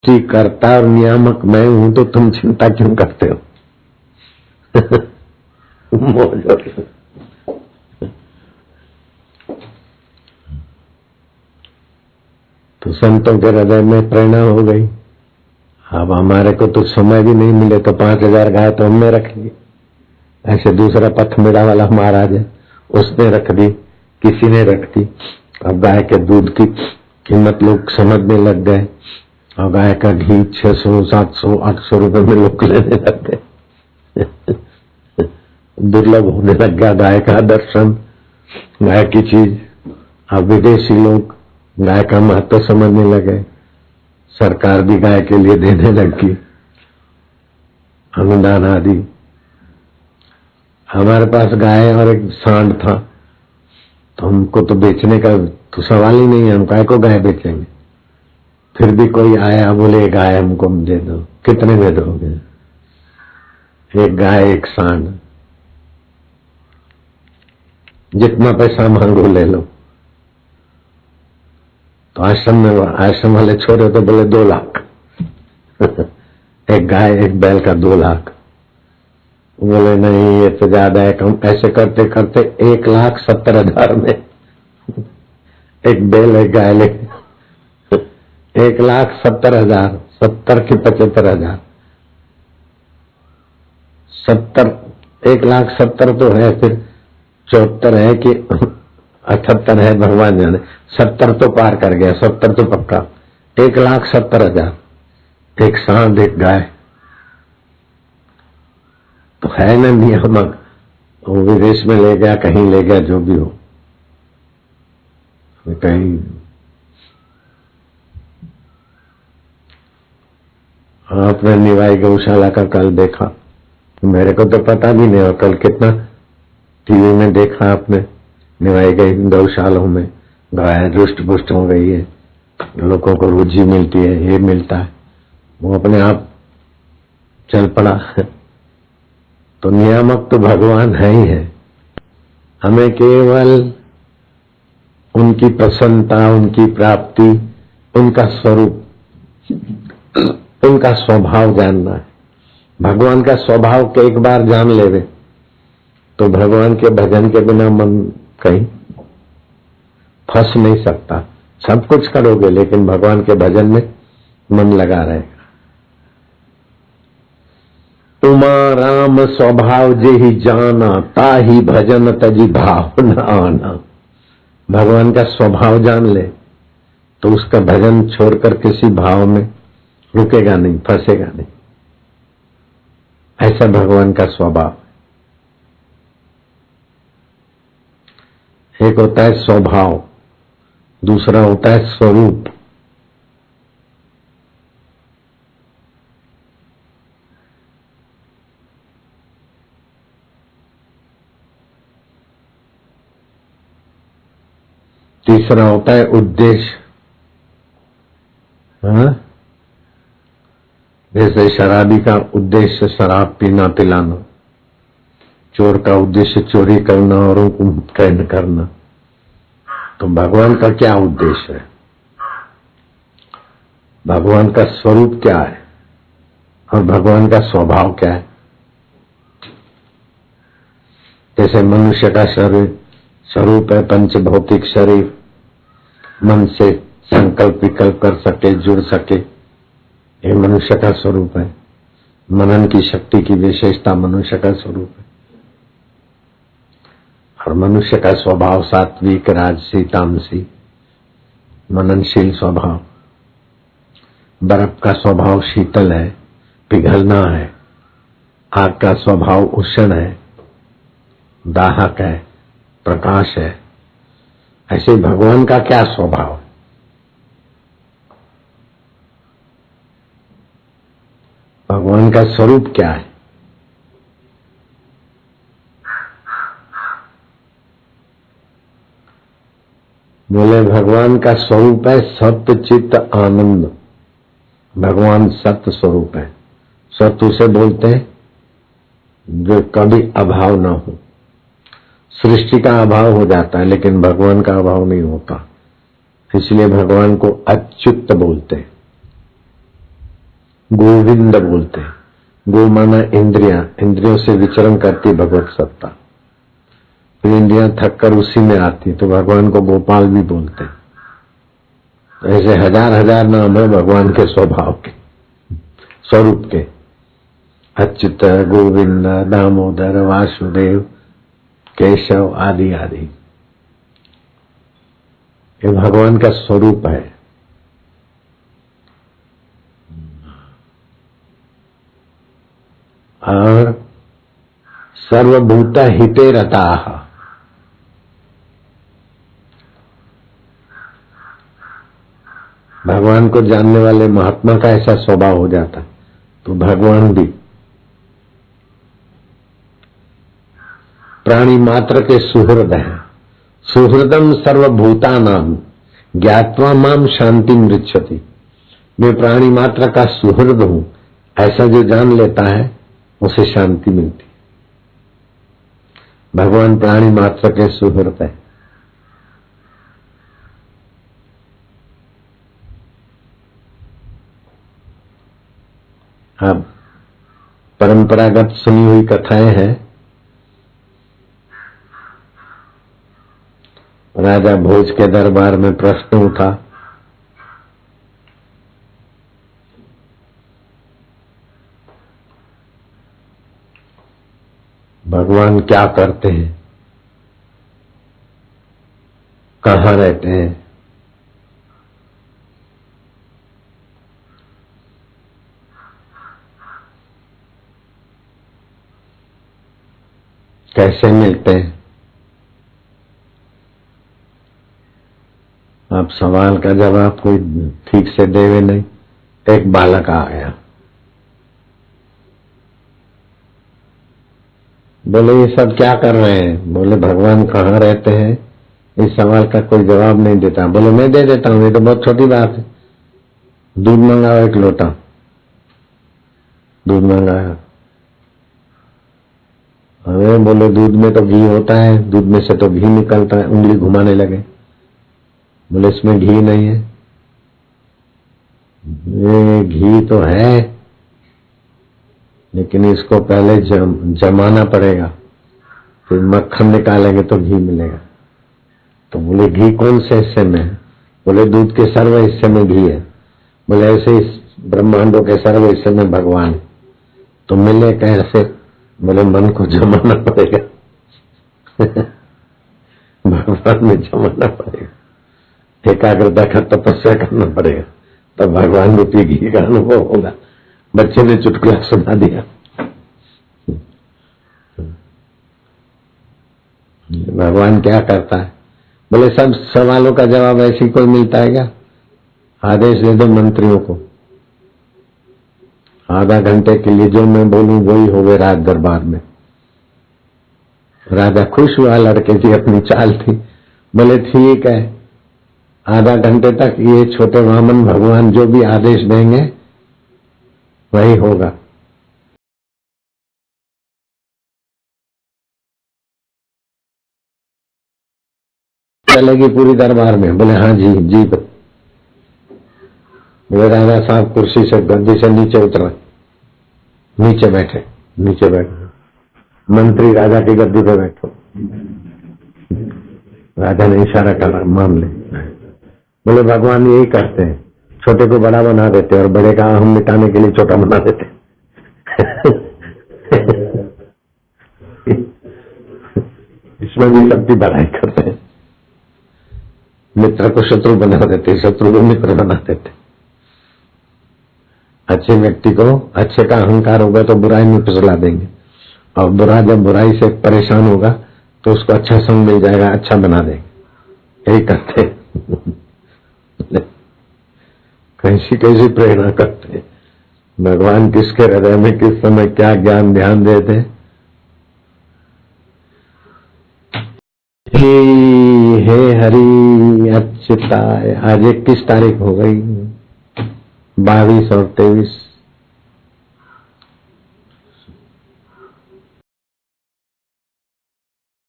करता और नियामक मैं हूं, तो तुम चिंता क्यों करते हो? तो संतों के हृदय में प्रेरणा हो गई। अब हमारे को तो समय भी नहीं मिले तो 5000 गाय तो हमने रख ली। ऐसे दूसरा पथमेड़ा वाला महाराज है, उसने रख दी, किसी ने रख दी। अब गाय के दूध की कीमत लोग समझने लग गए और गाय का घी 600, 700, 800 रुपए में लोग लेने लग गए। दुर्लभ होने लग गया गाय का दर्शन, गाय की चीज। अब विदेशी लोग गाय का महत्व समझने लगे, सरकार भी गाय के लिए देने लगी अनुदान आदि। हमारे पास गाय और एक सांड था, तो हमको तो बेचने का तो सवाल ही नहीं है, हम गाय को गाय बेचेंगे। फिर भी कोई आया, बोले गाय हमको दे दो। कितने में दोगे? एक गाय एक सांड, जितना पैसा मांगो ले लो। तो आश्रम वाले छोरे तो बोले 2 लाख। एक गाय एक बैल का 2 लाख। बोले नहीं ये तो ज्यादा है, कम। ऐसे करते करते 1,70,000 में एक बैल एक गाय ले। 1,70,000, 70 की 75,000, 70, 1,70,000 तो है, फिर 74 है कि 78 है, भगवान जाने। 70 तो पार कर गया, 70 तो पक्का। 1,70,000, एक सांड एक गाय। तो है ना नियामक, वो विदेश में ले गया, कहीं ले गया, जो भी हो। कहीं आपने निवाई गौशाला का कल देखा, मेरे को तो पता भी नहीं। और कल कितना टीवी में देखा आपने, निवाई गई गौशालों में गाय रुष्ट पुष्ट हो गई है, लोगों को रोजी मिलती है, ये मिलता है, वो अपने आप चल पड़ा। तो नियामक तो भगवान है ही है, हमें केवल उनकी प्रसन्नता, उनकी प्राप्ति, उनका स्वरूप, उनका स्वभाव जानना है। भगवान का स्वभाव के एक बार जान लेवे तो भगवान के भजन के बिना मन कहीं फंस नहीं सकता। सब कुछ करोगे लेकिन भगवान के भजन में मन लगा रहेगा। उमा राम स्वभाव जे ही जाना, ताही भजन तजी भाव न आना। भगवान का स्वभाव जान ले तो उसका भजन छोड़कर किसी भाव में रुकेगा नहीं, फंसेगा नहीं। ऐसा भगवान का स्वभाव। एक होता है स्वभाव, दूसरा होता है स्वरूप। तीसरा होता है उद्देश्य। जैसे शराबी का उद्देश्य शराब पीना पिलाना, चोर का उद्देश्य चोरी करना और उनको कैद करना। तो भगवान का क्या उद्देश्य है? भगवान का स्वरूप क्या है और भगवान का स्वभाव क्या है? जैसे मनुष्य का शरीर स्वरूप है पंच भौतिक शरीर, मन से संकल्प विकल्प कर सके, जुड़ सके, ये मनुष्य का स्वरूप है। मनन की शक्ति की विशेषता मनुष्य का स्वरूप है। और मनुष्य का स्वभाव सात्विक, राजसी, तामसी, मननशील स्वभाव। बर्फ का स्वभाव शीतल है, पिघलना है। आग का स्वभाव उष्ण है, दाहक है, प्रकाश है। ऐसे भगवान का क्या स्वभाव? भगवान का स्वरूप क्या है? बोले भगवान का स्वरूप है सत्य चित्त आनंद। भगवान सत्य स्वरूप है। सत्य उसे बोलते हैं जो कभी अभाव ना हो। सृष्टि का अभाव हो जाता है लेकिन भगवान का अभाव नहीं होता, इसलिए भगवान को अच्युत बोलते हैं। गोविंद बोलते हैं। गो माना इंद्रियां, इंद्रियों से विचरण करती भगवत सत्ता। फिर इंद्रियां थक कर उसी में आती, तो भगवान को गोपाल भी बोलते हैं। ऐसे हजार हजार नाम है भगवान के स्वभाव के, स्वरूप के। अच्युत, गोविंद, दामोदर, वासुदेव, केशव आदि आदि, ये भगवान का स्वरूप है। और सर्वभूत हिते रताः, भगवान को जानने वाले महात्मा का ऐसा स्वभाव हो जाता, तो भगवान भी प्राणी मात्र के सुहृद हैं। सुहृदम सर्वभूतानाम ज्ञात्वा माम शांति मृच्छति। मैं प्राणी मात्र का सुहृद हूं, ऐसा जो जान लेता है उसे शांति मिलती। भगवान प्राणी मात्र के सुहृद है। अब परंपरागत सुनी हुई कथाएं हैं। राजा भोज के दरबार में प्रश्न उठा, भगवान क्या करते हैं, कहाँ रहते हैं, कैसे मिलते हैं। अब सवाल का जवाब कोई ठीक से देवे नहीं। एक बालक आ गया, बोले ये सब क्या कर रहे हैं। बोले भगवान कहाँ रहते हैं, इस सवाल का कोई जवाब नहीं देता। बोले मैं दे देता हूं, ये तो बहुत छोटी बात है। दूध मंगाओ 1 लोटा। दूध मंगाया। अरे बोले दूध में तो घी होता है, दूध में से तो घी निकलता है। उंगली घुमाने लगे, बोले इसमें घी नहीं है। ये घी तो है, लेकिन इसको पहले जमाना पड़ेगा, फिर मक्खन निकालेंगे तो घी मिलेगा। तो बोले घी कौन से हिस्से में है। बोले दूध के सर्व हिस्से में घी है। बोले ऐसे इस ब्रह्मांडों के सर्व हिस्से में भगवान है, तो मिले कैसे। बोले मन को जमाना पड़ेगा भगवान में जमाना पड़ेगा, एकाग्रता का तपस्या करना पड़ेगा, तब भगवान रूपी घी का अनुभव होगा। बच्चे ने चुटकुला सुना दिया। भगवान क्या करता है। बोले सब सवालों का जवाब ऐसे ही कोई मिलता है क्या। आदेश दे दो मंत्रियों को, आधा घंटे के लिए जो मैं बोलूं वही होवे राज दरबार में। राजा खुश हुआ, लड़के की अपनी चाल थी। बोले ठीक है, आधा घंटे तक ये छोटे वामन भगवान जो भी आदेश देंगे वही होगा। चलेगी पूरी दरबार में। बोले हाँ जी जी। बोले राजा साहब कुर्सी से गद्दी से नीचे उतरा, नीचे बैठे। नीचे बैठे मंत्री राजा की गद्दी पे बैठो। राजा ने इशारा करा मान ले। बोले भगवान यही करते हैं, छोटे को बड़ा बना देते और बड़े का अहम मिटाने के लिए छोटा बना देते इसमें भी सबकी बड़ाई करते हैं। मित्र को शत्रु बना देते, शत्रु को मित्र बना देते। अच्छे व्यक्ति को अच्छे का अहंकार होगा तो बुराई में फिसला देंगे, और बुरा जब बुराई से परेशान होगा तो उसको अच्छा संग मिल जाएगा, अच्छा बना देंगे। यही करते कैसी कैसी प्रेरणा करते हैं भगवान। किसके हृदय में किस समय क्या ज्ञान ध्यान देते। हे हरि अच्युताय। आज 21 तारीख हो गई, 22 और 23।